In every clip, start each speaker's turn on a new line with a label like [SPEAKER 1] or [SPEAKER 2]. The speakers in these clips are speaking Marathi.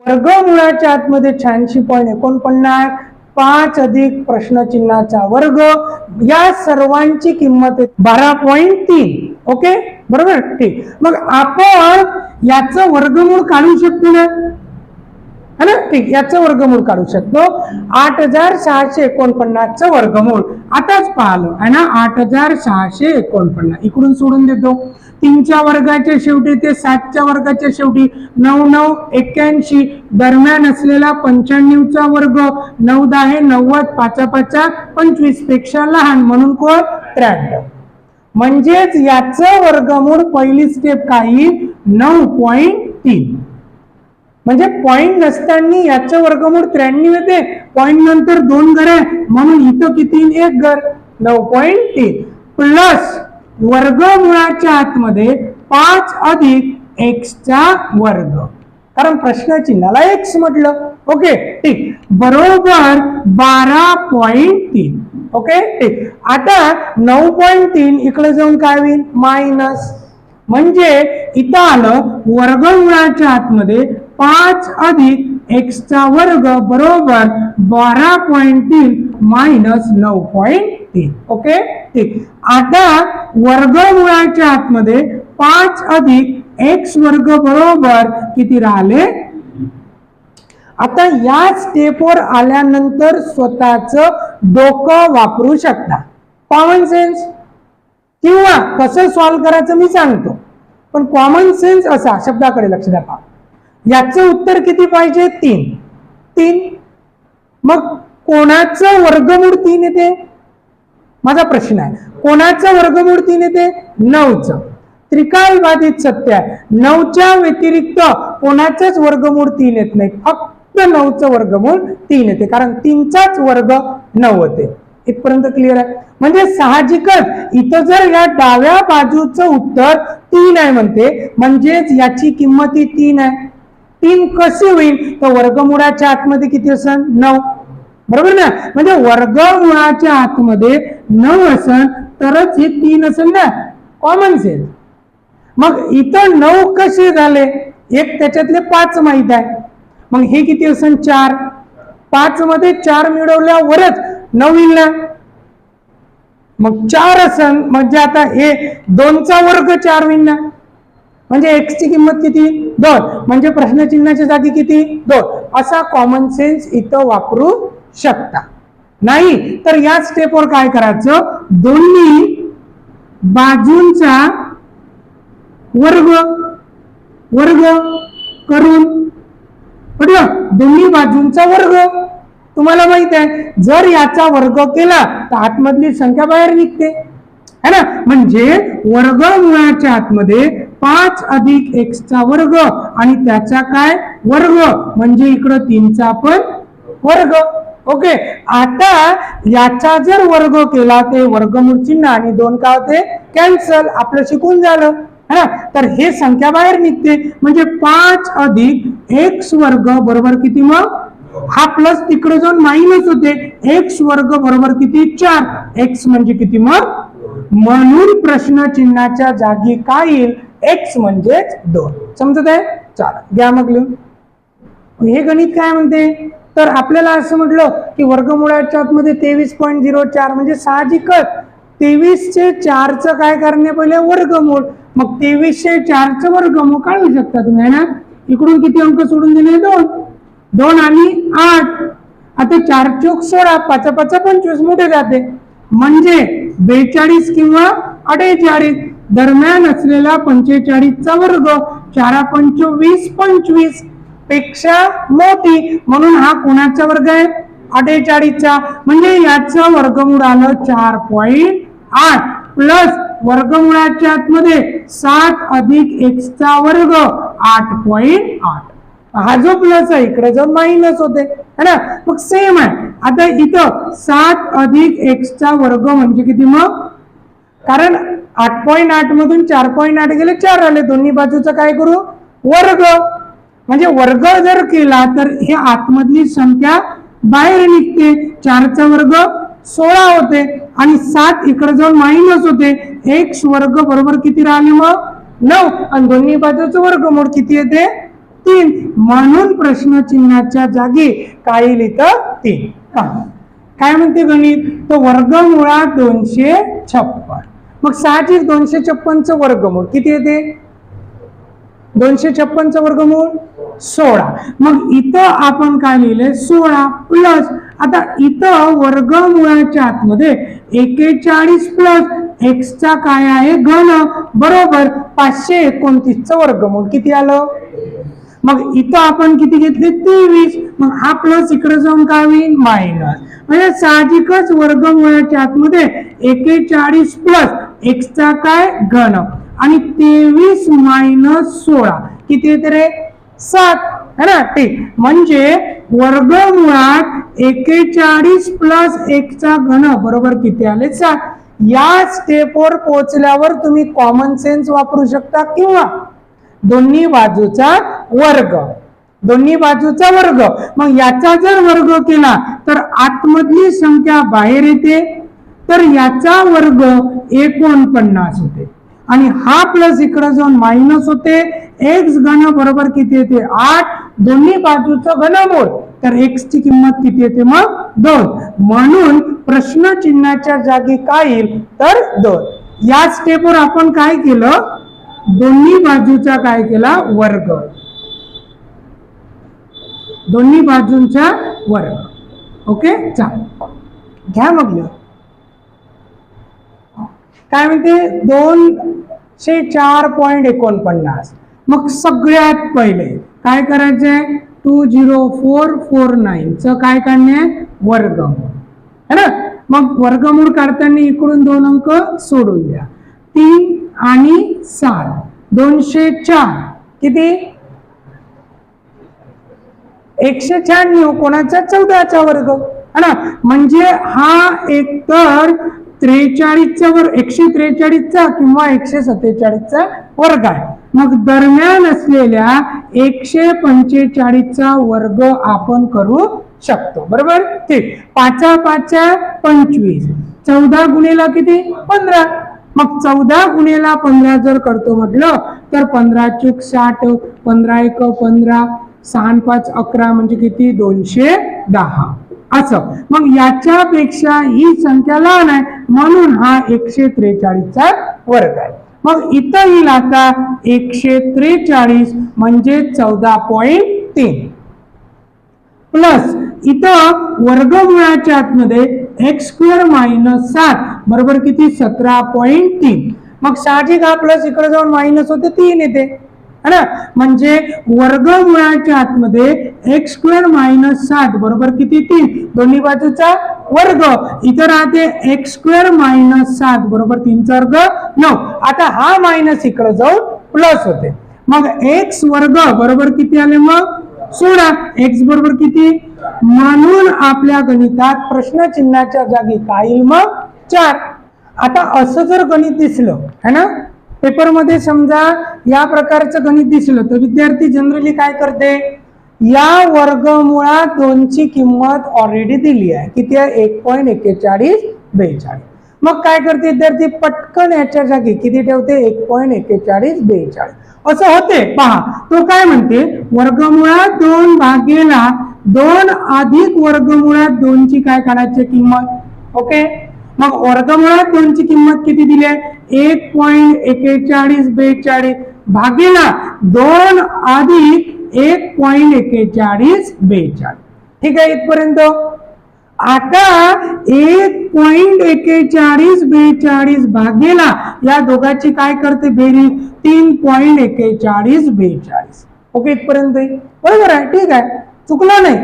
[SPEAKER 1] वर्गमुळाच्या आतमध्ये 86.49, 5 अधिक प्रश्नचिन्हाचा वर्ग, या सर्वांची किंमत आहे 12.3. ओके, बरोबर, ठीक. मग आपण याचं वर्गमूळ काढू शकतो ना, है ना, ठीक. याचं वर्गमूळ काढू शकतो. 8649 चं वर्गमूळ आताच पाहिलं आहे ना, 8649 इकडून सोडून देतो. 3 च्या वर्गाच्या शेवटी ते 7 च्या वर्गाच्या शेवटी 9 9 81 दरम्यान असलेला 95 चा वर्ग, 9 10 90, 5 5 25 पेक्षा लहान म्हणून कोण 93. म्हणजेच याचं वर्गमूळ पहिली स्टेप काही 9.3. म्हणजे पॉइंट नसताना याचं वर्गमूळ 93 येते, पॉइंट नंतर 2 घर आहे म्हणून इथं किती 1 घर, 9.3 प्लस वर्गमुळाच्या आतमध्ये 5 अधिक x चा वर्ग, कारण प्रश्नचिन्हाला x म्हटलं. ओके, ठीक, बरोबर 12.3. ओके, ठीक. आता 9.3 इकडे जाऊन काय होईल मायनस, म्हणजे इथं आलं वर्गमुळाच्या आतमध्ये 5 अधिक x चा वर्ग बरोबर 12.3 मायनस 9.3. ओके, ठीक. आता वर्गमुळाच्या आतमध्ये 5 अधिक x वर्ग बरोबर किती राहिले. आता या स्टेपवर आल्यानंतर स्वतःच डोकं वापरू शकता, कॉमन सेन्स, किंवा कसं सॉल्व्ह करायचं मी सांगतो. पण कॉमन सेन्स असा शब्दाकडे लक्ष द्या. याचं उत्तर किती पाहिजे 3. मग कोणाचं वर्गमूळ 3 येते माझा प्रश्न आहे. कोणाचं वर्गमूळ 3 येते 9चं. त्रिकाल बाधित सत्य आहे, 9च्या व्यतिरिक्त कोणाचंच वर्गमूळ 3 येत नाही, फक्त 9चं वर्गमूळ 3 येते, कारण 3चाच वर्ग 9 होते. इथपर्यंत क्लिअर आहे. म्हणजे साहजिकच इथं जर या डाव्या बाजूचं उत्तर 3 आहे म्हणते, म्हणजेच याची किंमत 3 आहे. 3 कशी होईल तर वर्गमुळाच्या आतमध्ये किती असेल 9, बरोबर ना. म्हणजे वर्गमुळाच्या आतमध्ये 9 असेल तरच हे 3 असेल ना, कॉमन सेन्स. मग इथं 9 कसे झाले, एक त्याच्यातले 5 माहित आहे, मग हे किती असेल 4. 5 मध्ये 4 मिळवल्यावरच 9 येईल ना, मग 4 असेल, म्हणजे आता हे 2चा वर्ग 4 होईल ना, म्हणजे x ची किंमत किती 2, म्हणजे प्रश्नचिन्हाच्या जागी किती 2. असा कॉमन सेन्स इथं वापरू शकता. नाही तर या स्टेपवर काय करायचं, दोन्ही बाजूंचा वर्ग वर्ग करून, दोन्ही बाजूंचा वर्ग तुम्हाला माहित आहे, जर याचा वर्ग केला तर आतमधली संख्या बाहेर निघते, है ना. म्हणजे वर्गमुळाच्या आतमध्ये 5 अधिक x चा वर्ग आणि त्याचा काय वर्ग, म्हणजे इकडं 3चा पण वर्ग. ओके, आता याचा जर वर्ग केला ते वर्गमूळ चिन्ह आणि 2 काय होते कॅन्सल, आपलं शिकून झालं, है ना. तर हे संख्या बाहेर निघते, म्हणजे 5 अधिक x वर्ग बरोबर किती, मग हा प्लस तिकडे जाऊन मायनस होते, x वर्ग बरोबर किती 4. x म्हणजे किती मग, म्हणून प्रश्न चिन्हाच्या जागी काय येईल x म्हणजे 2. समजत आहे. चला घ्या मग लिहून. हे गणित काय म्हणते, तर आपल्याला असं म्हटलं की वर्गमुळाच्या आतमध्ये 23.04, म्हणजे साहजिकच 23/4 चं काय करणे पहिले वर्गमूळ, मग 23/4 वर्गमूळ काढू शकता तुम्ही, है ना. इकडून किती अंक सोडून दिले 2 आणि 8. आता 4 चौक 16, 5 5 25 मोठे जाते, म्हणजे 42 किंवा 48 दरम्यान असलेला 45 चा वर्ग, 4 पंच 20 25 पेक्षा मोठी, म्हणून हा कोणाचा वर्ग आहे 48 चा, म्हणजे याचं वर्गमूळ आलं 4.8 प्लस वर्गमुळाच्या आतमध्ये 7 अधिक x चा वर्ग 8.8. हा जो प्लस आहे इकडे जो मायनस होते, है ना. मग सेम आहे. आता इथं 7 अधिक x चा वर्ग म्हणजे किती मग, कारण 8.8 मधून 4.8 गेले 4 आले, दोन्ही बाजूचं काय करू वर्ग, म्हणजे वर्ग जर केला तर हे आतमधली संख्या बाहेर निघते, 4चा वर्ग 16 होते आणि 7 इकडे जाऊन मायनस होते, x वर्ग बरोबर किती राहिले मग 9, आणि दोन्ही बाजूचं वर्गमूळ किती येते 3 म्हणून प्रश्नचिन्हाच्या जागी काय येईल इथं 3. काय म्हणते गणित, तो वर्गमुळात 256. मग साहजिक 256चं वर्गमूळ किती येते, 256चं वर्गमूळ 16. मग इथं आपण काय लिहिले 16 प्लस, आता इथं वर्गमुळाच्या आतमध्ये 41 प्लस x चा काय आहे घन बरोबर 529चं वर्गमूळ किती आलं. मग इथं आपण किती घेतले 23. मग हा प्लस इकडे जाऊन काय होईल मायनस, म्हणजे साहजिकच वर्गमुळाच्या आतमध्ये 41 प्लस x चा काय घन आणि 23 मायनस 16 किती येते रे 7 है ना. ठीक, म्हणजे वर्गमुळात 41 प्लस x चा घन बरोबर किती आले 7. या स्टेपवर पोहोचल्यावर तुम्ही कॉमन सेन्स वापरू शकता किंवा दोन्ही बाजूचा वर्ग, दोन्ही बाजूचा वर्ग. मग याचा जर वर्ग केला तर आतमधली संख्या बाहेर येते, तर याचा वर्ग 49 होते आणि हा प्लस इकडे जाऊन मायनस होते. x घन बरोबर किती येते 8, दोन्ही बाजूचं घनमूळ, तर x ची किंमत किती येते मग 2. म्हणून प्रश्न चिन्हाच्या जागी काय येईल तर 2. या स्टेपवर आपण काय केलं, दोन्ही बाजूचा काय केला वर्ग, दोन्ही बाजूंचा वर्ग. ओके, चाल घ्या मग काय म्हणते 204.49. मग सगळ्यात पहिले काय करायचंय 20449 च काय काढणे वर्गमूळ है ना. मग वर्गमूळ काढताना इकडून 2 अंक सोडून द्या, 3 आणि 7 204 किती 196 कोणाचा 14चा वर्ग है ना. म्हणजे हा एकतर 43चा वर्ग 143चा किंवा 147चा वर्ग आहे. मग दरम्यान असलेल्या 145चा वर्ग आपण करू शकतो बरोबर. ठीक, 5 5 25, 14 गुणिला किती 15. मग 14 गुणिला 15 जर करतो म्हटलं तर 15 चूक 60, 15 1 15, 6 5 11 म्हणजे किती 210 असं. मग याच्यापेक्षा ही संख्या लहान आहे म्हणून हा 143चा वर्ग आहे. मग इथं येईल आता 143 म्हणजे 14.3 प्लस इथं वर्गमुळाच्या आतमध्ये x² मायनस 7 बरोबर किती 17.3. मग साहजिक हा प्लस इकडे जाऊन मायनस होते 3 येते है ना. म्हणजे वर्गमुळाच्या आतमध्ये x² मायनस 7 बरोबर किती 3, दोन्ही बाजूचा वर्ग. इथं राहते x² मायनस 7 बरोबर 3 चा वर्ग 9. आता हा मायनस इकडे जाऊन प्लस होते. मग x वर्ग बरोबर किती आले मग 16, x बरोबर किती. म्हणून आपल्या गणितात प्रश्न चिन्हाच्या जागी काय येईल मग 4. आता असं जर गणित दिसलं है ना पेपर मध्ये, समजा या प्रकारचं गणित दिसलं तर विद्यार्थी जनरली काय करते, या वर्गमुळात 2 ची किंमत ऑलरेडी दिली आहे किती आहे 1.4142. मग काय करते विद्यार्थी पटकन याच्या जागी किती ठेवते 1.4142 असं होते. पहा तो काय म्हणते वर्गमुळात 2 भागेला 2 अधिक वर्गमुळात 2 ची काय काढायची किंमत. ओके, मग वर्गमुळात 2 ची किंमत किती दिली आहे 1.4142 भागेला 2 अधिक 1.4142. ठीक आहे इथपर्यंत. आता 1.4142 भागेला या दोघांची काय करते बेरीज 3.4142. ओके इथपर्यंत बरोबर आहे. ठीक आहे, चुकलं नाही.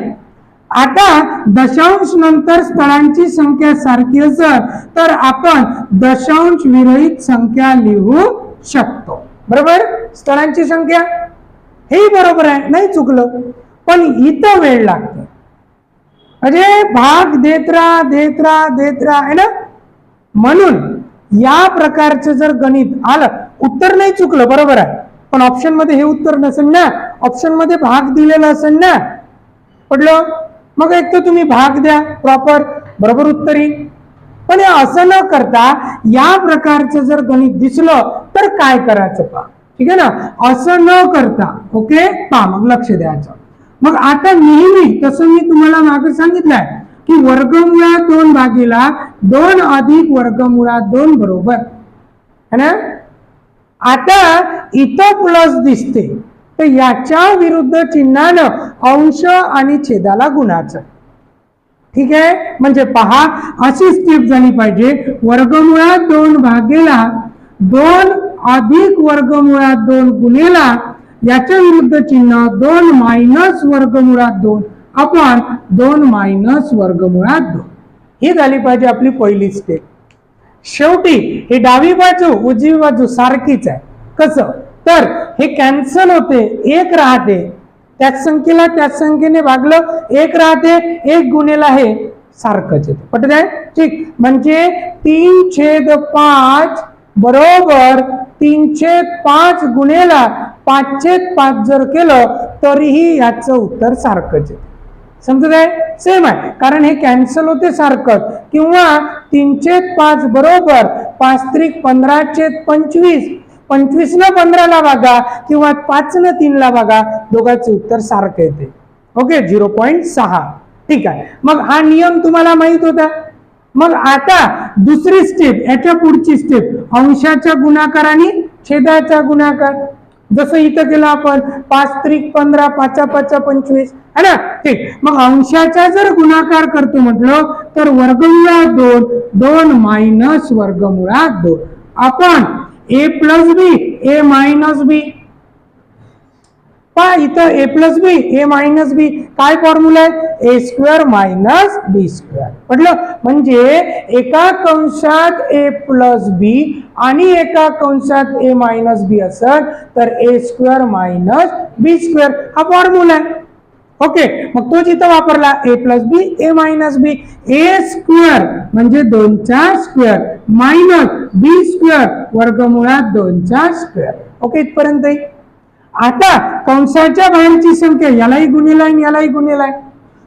[SPEAKER 1] आता दशांश नंतर स्थळांची संख्या सारखी असेल तर आपण दशांश विरहित संख्या लिहू शकतो बरोबर. स्थळांची संख्या हे बरोबर आहे, नाही चुकलं. पण इथं वेळ लागतो, म्हणजे भाग देत राहा है ना. म्हणून या प्रकारचं जर गणित आलं उत्तर नाही चुकलं बरोबर आहे, पण ऑप्शन मध्ये हे उत्तर नसेल ना, ऑप्शन मध्ये भाग दिलेला असेल ना पडलं. मग एक तर तुम्ही भाग द्या प्रॉपर बरोबर उत्तर येईल. पण असं न करता या प्रकारचं जर गणित दिसलं तर काय करायचं पहा. ठीक आहे ना, असं न करता. ओके, पहा मग लक्ष द्यायचं. मग आता नेहमी तसं मी तुम्हाला मागे सांगितलंय की वर्गमुळात 2 भागीला 2 अधिक वर्गमुळात 2 बरोबर है ना. आता इथं प्लस दिसते तर याच्या विरुद्ध चिन्हानं अंश आणि छेदाला गुणाचं. ठीक आहे, म्हणजे पहा अशी स्टेप झाली पाहिजे. वर्गमुळात 2 भागीला 2 अधिक वर्गमुळात 2 गुणेला याच्या विरुद्ध चिन्ह 2 मायनस वर्गमुळात 2 अपॉन 2 मायनस वर्गमुळात 2. ही झाली पाहिजे आपली पहिली स्टेप. शेवटी हे डावी बाजू उजवी बाजू सारखीच आहे. कसं तर हे कॅन्सल होते, 1 राहते, त्याच संख्येला त्याच संख्येने भागलं 1 राहते, 1 गुणेला हे सारखंच येते. पटत आहे? ठीक, म्हणजे 3/5 बरोबर 3/5 गुणेला 5/5 जर केलं तरीही याचं उत्तर सारखंच येते. समजत आहे? सेम आहे, कारण हे कॅन्सल होते सारखं. किंवा 3/5 बरोबर 5 15/25, 25 न 15 ला भागा किंवा 5 न 3 ला भागा, दोघांचे उत्तर सारखं येते. ओके, 0.6. ठीक आहे, मग हा नियम तुम्हाला माहित होता. मग आता दुसरी स्टेप, याच्या पुढची स्टेप अंशाचा गुणाकार आणि छेदाचा गुणाकार. जसं इथं केलं आपण 5 15 5 5 25 है ना. ठीक, मग अंशाचा जर गुणाकार करतो म्हटलं तर वर्गमुळात 2 2 मायनस वर्गमुळात 2 आपण a plus B a minus B. पहा इथं a plus B a minus B काय फॉर्म्युला आहे? a square minus b square. म्हटलं म्हणजे एका कंसात a प्लस बी आणि एका कंसात a मायनस बी असेल तर a square minus b square हा फॉर्म्युला आहे. ओके, मग तो जिथं वापरला a plus B a minus B. a square म्हणजे 2 चा स्क्वेअर मायनस b स्क्वेअर वर्गमुळात 2 चा स्क्वेअर. ओके, इथपर्यंत. आता कंसाच्या बाहेरची संख्या यालाही गुणिले आहे यालाही गुणिले आहे.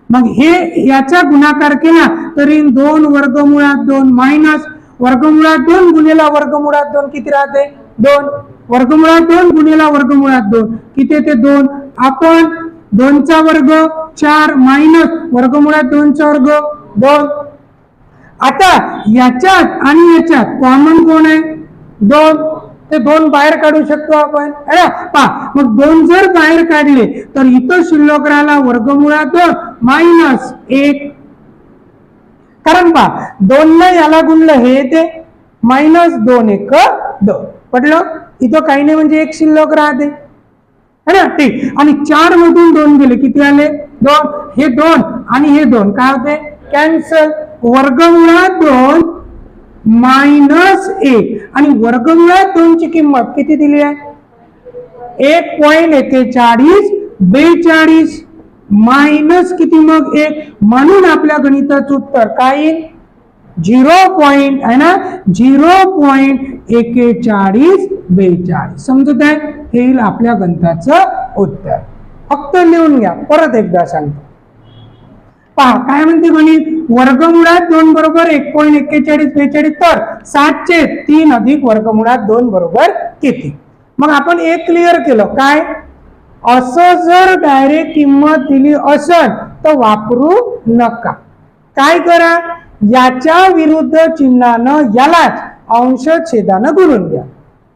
[SPEAKER 1] मग हे याचा गुणाकार केला तरी 2 वर्गमुळात 2 मायनस वर्गमुळात 2 गुणिला वर्गमुळात 2 किती राहते? 2. वर्गमुळात 2 गुणिला वर्गमुळात 2 किती येते? 2. आपण 2 चा वर्ग 4 मायनस वर्गमुळात 2 चा वर्ग 2. आता याच्यात आणि याच्यात कॉमन कोण आहे? 2. ते 2 बाहेर काढू शकतो आपण, है ना. पहा मग 2 जर बाहेर काढले तर इथं शिल्लक राहिला वर्गमुळात 2 मायनस 1. कारण पहा 2 ला याला गुणलं हे येते मायनस 2 1 2. पडलं? इथं काही नाही म्हणजे 1 शिल्लक राहते, है ना. ठीक, आणि 4 मधून 2 गेले किती आले? 2. हे 2 आणि हे 2 काय होते? कॅन्सल. वर्गमुळात 2 मायनस 1 आणि वर्गमुळात 2 ची किंमत किती दिली आहे? 1.41 42 मायनस किती मग 1, म्हणून आपल्या गणिताचं उत्तर काय येईल? 0. है ना, 0.41 42. समजत आहे? हे येईल आपल्या गणिताचं उत्तर. फक्त लिहून घ्या. परत एकदा सांगतो. पहा काय म्हणते गणित? वर्गमुळात 2 बरोबर 1.41 42 तर 7/3 अधिक वर्गमुळात 2 बरोबर किती? मग आपण एक क्लिअर केलं काय? असं जर डायरेक्ट किंमत दिली असेल तर वापरू नका. काय करा? याच्या विरुद्ध चिन्हानं यालाच अंश छेदानं गुणून द्या.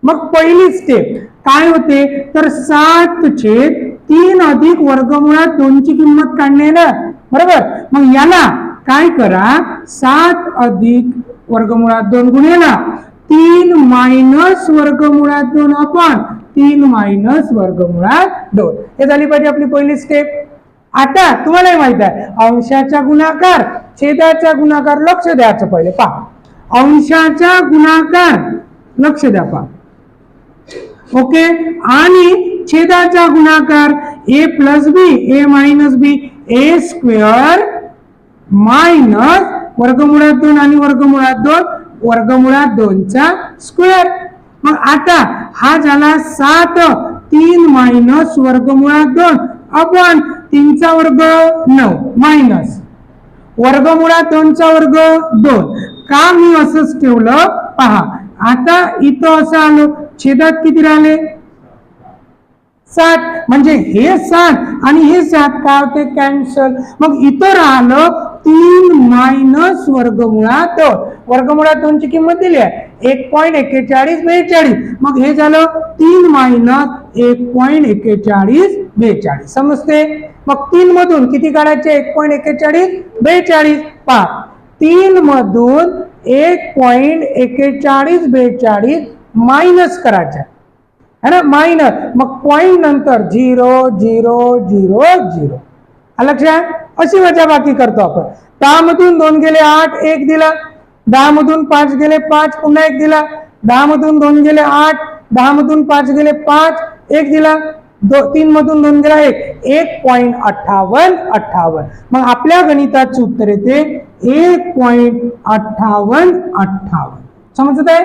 [SPEAKER 1] मग पहिली स्टेप काय होते तर 7/3 अधिक वर्गमुळात 2 ची किंमत काढणे ना, बरोबर. मग याला काय करा? 7 अधिक वर्गमुळात 2 गुणेला 3 मायनस वर्गमुळात 2 आपण 3 मायनस वर्गमुळात 2. हे झाली पाहिजे आपली पहिली स्टेप. आता तुम्हाला माहित आहे अंशाचा गुणाकार छेदाचा गुणाकार. लक्ष द्यायचं पहिले. पहा अंशाचा गुणाकार लक्ष द्या. पहा ओके, आणि छेदाचा गुणाकार a plus B a minus B a square minus वर्गमुळात 2 आणि वर्गमुळात 2 वर्गमुळात 2 चा स्क्वेअर. मग आता हा झाला 7 3 मायनस वर्गमुळात 2 आपण 3 चा वर्ग 9 मायनस वर्गमुळात 2 चा वर्ग 2. का मी असंच ठेवलं? पहा आता इथं असं आलो, छेदात किती राहिले? 7 म्हणजे हे 7 आणि हे 7 काय होते कॅन्सल. मग इथं राहिलं 3 मायनस वर्गमुळात 2. वर्गमुळात 2 ची किंमत दिली आहे 1.4142. मग हे झालं 3 मायनस 1.4142. समजते. मग 3 मधून किती काढायचे 1.4142. पहा 3 मधून 1.4142 मायनस करायचे है ना, मायनस. मग पॉइंट नंतर 0 0 0 0. लक्षात. अशी वजाबाकी करतो आपण. 10 मधून 2 गेले 8, 1 दिला. 10 मधून 5 गेले 5, पुन्हा 1 दिला. 10 मधून 2 गेले 8, 10 मधून 5 गेले 5, 1 दिला. 3 मधून 2 गेला 1, 1.5858. मग आपल्या गणिताचे उत्तर येते 1.5858. समजत आहे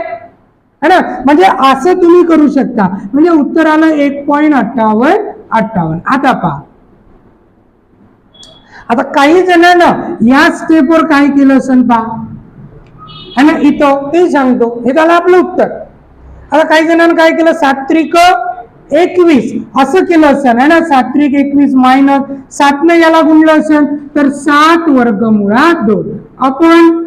[SPEAKER 1] है ना. म्हणजे असं तुम्ही करू शकता. म्हणजे उत्तर आलं 1.5858. आता पहा, आता काही जणांना या स्टेपवर काय केलं असेल पहा है ना, इथं ते सांगतो. हे झालं आपलं उत्तर. आता काही जणांना काय केलं 7 त्रिक 21 असं केलं असेल है ना. 7 त्रिक 21 मायनस 7 ने याला गुणलं असेल तर 7 वर्गमुळात 2 आपण.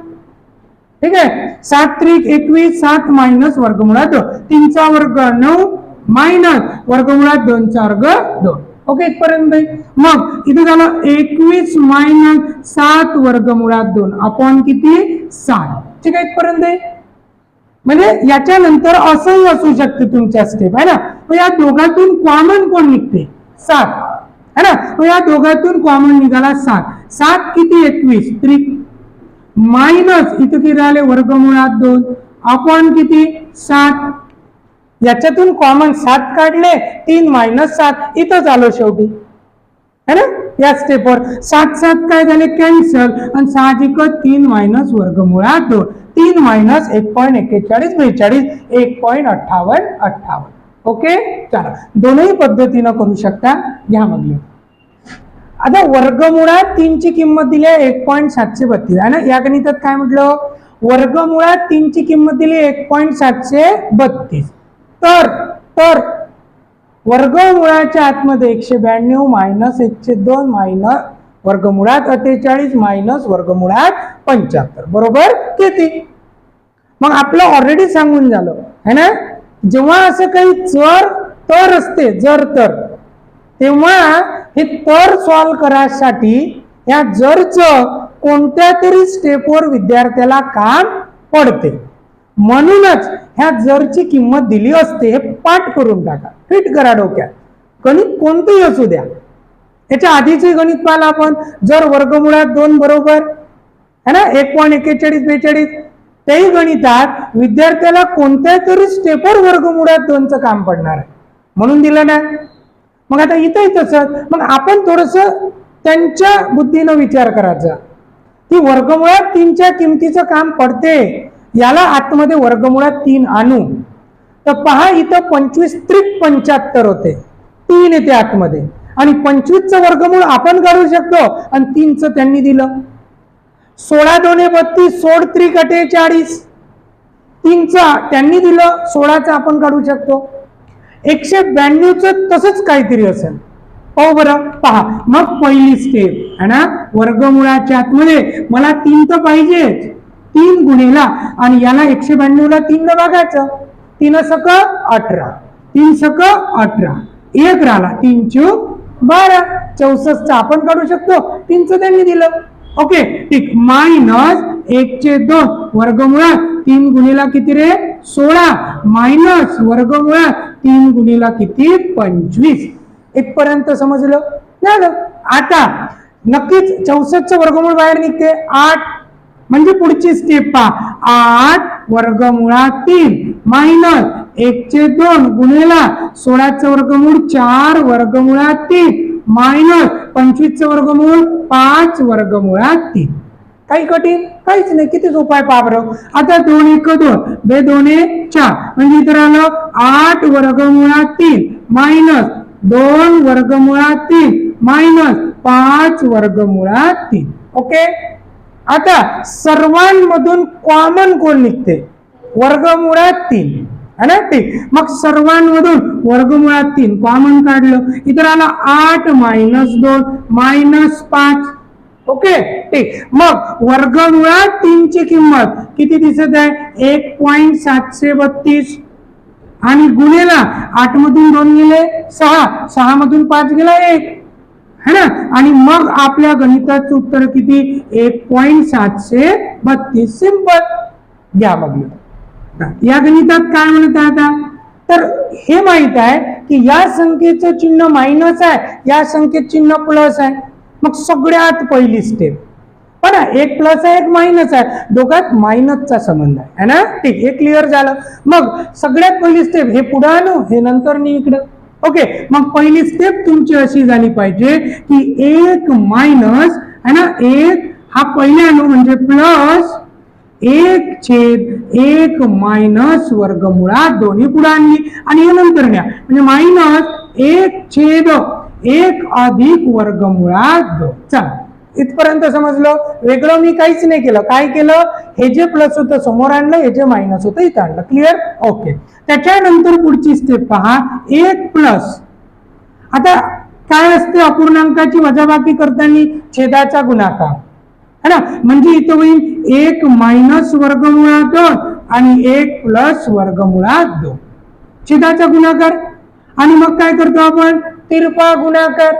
[SPEAKER 1] ठीक आहे. 7 त्रिक 21 7 मायनस वर्गमुळात 2. 3 चा वर्ग 9 मायनस वर्गमुळात 2 चा वर्ग 2. ओके इथपर्यंत. मग इथे झालं 21 मायनस 7 वर्गमुळात 2 आपण किती 7. ठीक आहे इथपर्यंत. म्हणजे याच्यानंतर असंही असू शकते तुमच्या स्टेप है ना. या दोघातून कॉमन कोण निघते 7 है ना. या दोघातून कॉमन निघाला 7. 7 किती 21 त्रिक मायनस इथे किती राहिले वर्गमुळात 2 आपण किती 7. याच्यातून कॉमन 7 काढले 3 मायनस 7 इथं झालं शेवटी है ना. या स्टेपवर 7 7 काय झाले कॅन्सल आणि साहजिक 3 मायनस वर्गमुळात 2. 3 मायनस 1.4142 1.5858. ओके चला दोनही पद्धतीनं करू शकता. घ्या मग. आता वर्गमुळात 3 ची किंमत दिली आहे 1.732 आहे ना. या गणितात काय म्हटलं वर्गमुळात 3 ची किंमत दिली 1.732. तर वर्गमुळाच्या आतमध्ये 192 मायनस 102 मायनस वर्गमुळात 48 मायनस वर्गमुळात 75 बरोबर किती. मग आपलं ऑलरेडी सांगून झालं है ना. जेव्हा असं काही जर तर असते जर तर तेव्हा हे तर सॉल्व करायसाठी या जरचं कोणत्या तरी स्टेपवर विद्यार्थ्याला काम पडते. म्हणूनच ह्या जरची किंमत दिली असते हे पाठ करून टाका. फिट करा डोक्यात. गणित कोणतंही असू द्या. याच्या आधीचे गणित पाहिलं आपण. जर वर्गमुळात 2 बरोबर है ना 1.4142 तेही गणितात विद्यार्थ्याला कोणत्या तरी स्टेपवर वर्गमुळात 2 चं काम पडणार आहे म्हणून दिलं ना. मग आता इथंही तसंच. मग आपण थोडस त्यांच्या बुद्धीनं विचार करायचा की वर्गमुळात 3 च्या किमतीचं काम पडते याला आतमध्ये वर्गमुळात 3 आणू. तर पहा इथं 25 त्रिक 75 होते 3 येते आतमध्ये आणि 25 चं वर्गमूळ आपण काढू शकतो आणि 3 चं त्यांनी दिलं. 16 2 32 16 त्रिक 48 3 चं त्यांनी दिलं 16 चं आपण काढू शकतो. 192 चं तसंच काहीतरी असेल. पाहू बरं पहा. मग पहिली स्टेप है ना वर्गमुळाच्या आतमध्ये मला 3 तर पाहिजे 3 गुणिला आणि याला 192 ला 3 ने भागायचं. 3 सक 18 3 सक 18 एक राहिला 3 चूक 12 64 चं आपण काढू शकतो 3 चं त्यांनी दिलं. ओके ठीक. मायनस 1/2 वर्गमुळात 3 गुणिला किती रे 16 मायनस वर्गमुळात 3 गुणिला किती 25. इथपर्यंत समजलं झालं. आता नक्कीच 64 चं वर्गमूळ बाहेर निघते 8 म्हणजे पुढची स्टेप पहा 8 वर्गमुळात 3 मायनस 1/2 गुणिला 16 चं वर्गमूळ 4 वर्गमुळात 3 मायनस 25 चं वर्गमूळ 5 वर्गमुळात 3. काही कठीण काहीच नाही. किती सोपा आहे पहा बरं. आता 2 1 2 2 2 4 म्हणजे इतर आलं 8 वर्गमुळात 3 मायनस 2 वर्गमुळात 3 मायनस 5 वर्गमुळात 3. ओके. आता सर्वांमधून कॉमन कोण निघते वर्गमुळात 3 है ना. ठीक, मग सर्वांमधून वर्गमुळात 3 कॉमन काढलं, इतर आला 8 - 2 -5. ओके. ठीक, मग वर्गमुळात 3 ची किंमत किती दिसत आहे 1.732 आणि गुणेला 8 मधून 2 गेले 6, 6 मधून 5 गेला 1 है ना. आणि मग आपल्या गणिताचं उत्तर किती 1.732. सिंपल. घ्या मग या गणितात काय म्हणत आहे आता, तर हे माहित आहे की या संख्येचं चिन्ह मायनस आहे, या संख्येचं चिन्ह प्लस आहे. मग सगळ्यात पहिली स्टेप पण एक प्लस आहे एक मायनस आहे, दोघात मायनसचा संबंध आहे है ना. ठीक, हे क्लिअर झालं. मग सगळ्यात पहिली स्टेप हे पुढे आणू, हे नंतर नी इकडं. ओके, मग पहिली स्टेप तुमची अशी झाली पाहिजे की 1 मायनस है ना, 1 हा पहिले आणू म्हणजे प्लस 1/1 मायनस वर्गमुळात 2 ही पुढे आणली आणि हे नंतर न्या म्हणजे मायनस 1/1 अधिक वर्गमुळात 2. चला इथपर्यंत समजलं. वेगळं मी काहीच नाही केलं. काय केलं, हे जे प्लस होतं समोर आणलं, हे जे मायनस होतं इथं आणलं. क्लिअर. ओके. त्याच्यानंतर पुढची स्टेप पहा 1 प्लस. आता काय असते अपूर्णांकाची वजाबाकी करताना छेदाचा गुणाकार है ना, म्हणजे इथं होईल 1 मायनस वर्गमुळात 2 आणि 1 प्लस वर्गमुळात 2 छेदाचा गुणाकार. आणि मग काय करतो आपण तिरपा गुणाकार.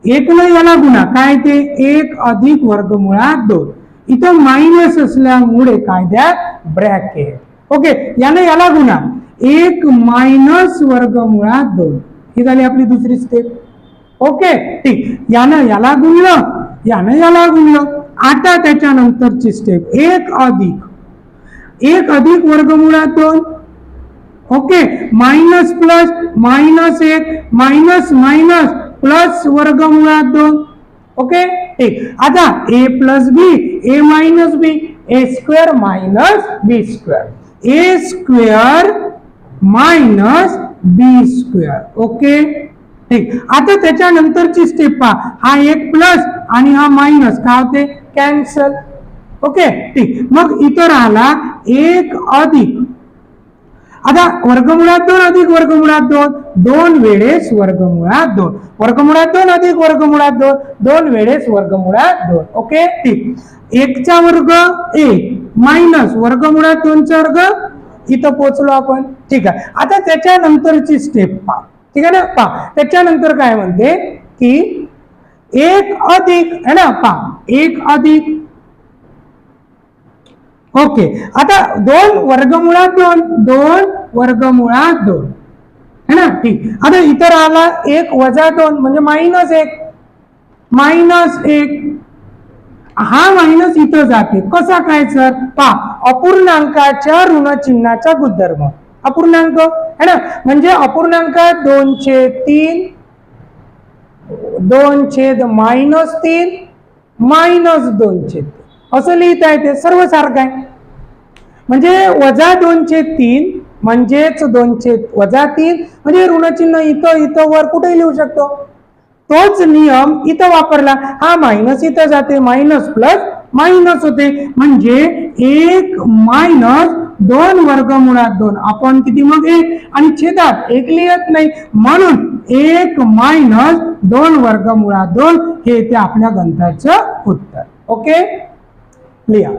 [SPEAKER 1] 1 न याला गुणा काय ते 1 अधिक वर्गमुळात 2. इथं मायनस असल्यामुळे काय द्या ब्रॅकेट. ओके, यानं याला गुणा 1 मायनस वर्गमुळात 2. ही झाली आपली दुसरी स्टेप. ओके. ठीक, यानं याला गुणलं, यानं याला गुणलं. आता त्याच्यानंतरची स्टेप 1 अधिक वर्गमुळात 2. Okay, minus plus -1 minus minus plus वर्गमुळात 2. ओके. ठीक, आता a plus B a minus B a square minus B square a square minus B square. Okay. ठीक, आता त्याच्यानंतरची स्टेप पहा, हा 1 प्लस आणि हा मायनस काय होते कॅन्सल. ओके. ठीक, मग इतर आला 1 अधिक. आता वर्गमुळात 2 अधिक वर्गमुळात 2 2 वेळेस वर्गमुळात 2 वर्गमुळात 2 अधिक वर्गमुळात 2 2 वेळेस वर्गमुळात 2. ओके. ठीक, 1 चा वर्ग 1 मायनस वर्गमुळात 2 चा वर्ग. इथं पोहोचलो आपण. ठीक आहे. आता त्याच्यानंतरची स्टेप पहा. ठीक आहे ना. पहा त्याच्यानंतर काय म्हणते की 1 अधिक है ना. पहा 1 अधिक. ओके. आता 2 वर्गमुळात 2 2 वर्गमुळात 2 है ना. ठीक, आता इतर आला 1 वजा 2 म्हणजे -1 हा मायनस इथं जाते. कसा काय सर, पहा अपूर्णांकाच्या ऋण चिन्हाचा गुणधर्म. अपूर्णांक है ना, म्हणजे अपूर्णांकात 2/3 2/-3 -2/3 असं लिहिता येते. सर्व सारखं आहे. म्हणजे वजा 2/3 म्हणजेच 2/-3 म्हणजे ऋणचिन्ह इथं वर कुठे लिहू शकतो. तोच नियम इथं वापरला. हा मायनस इथं जाते, मायनस प्लस मायनस होते म्हणजे 1 मायनस 2 वर्गमुळात 2 आपण किती मग 1 आणि छेदात 1 लिहत नाही म्हणून 1 मायनस 2 वर्गमुळात 2 हे ते आपल्या गणिताचं उत्तर. ओके, लिहा.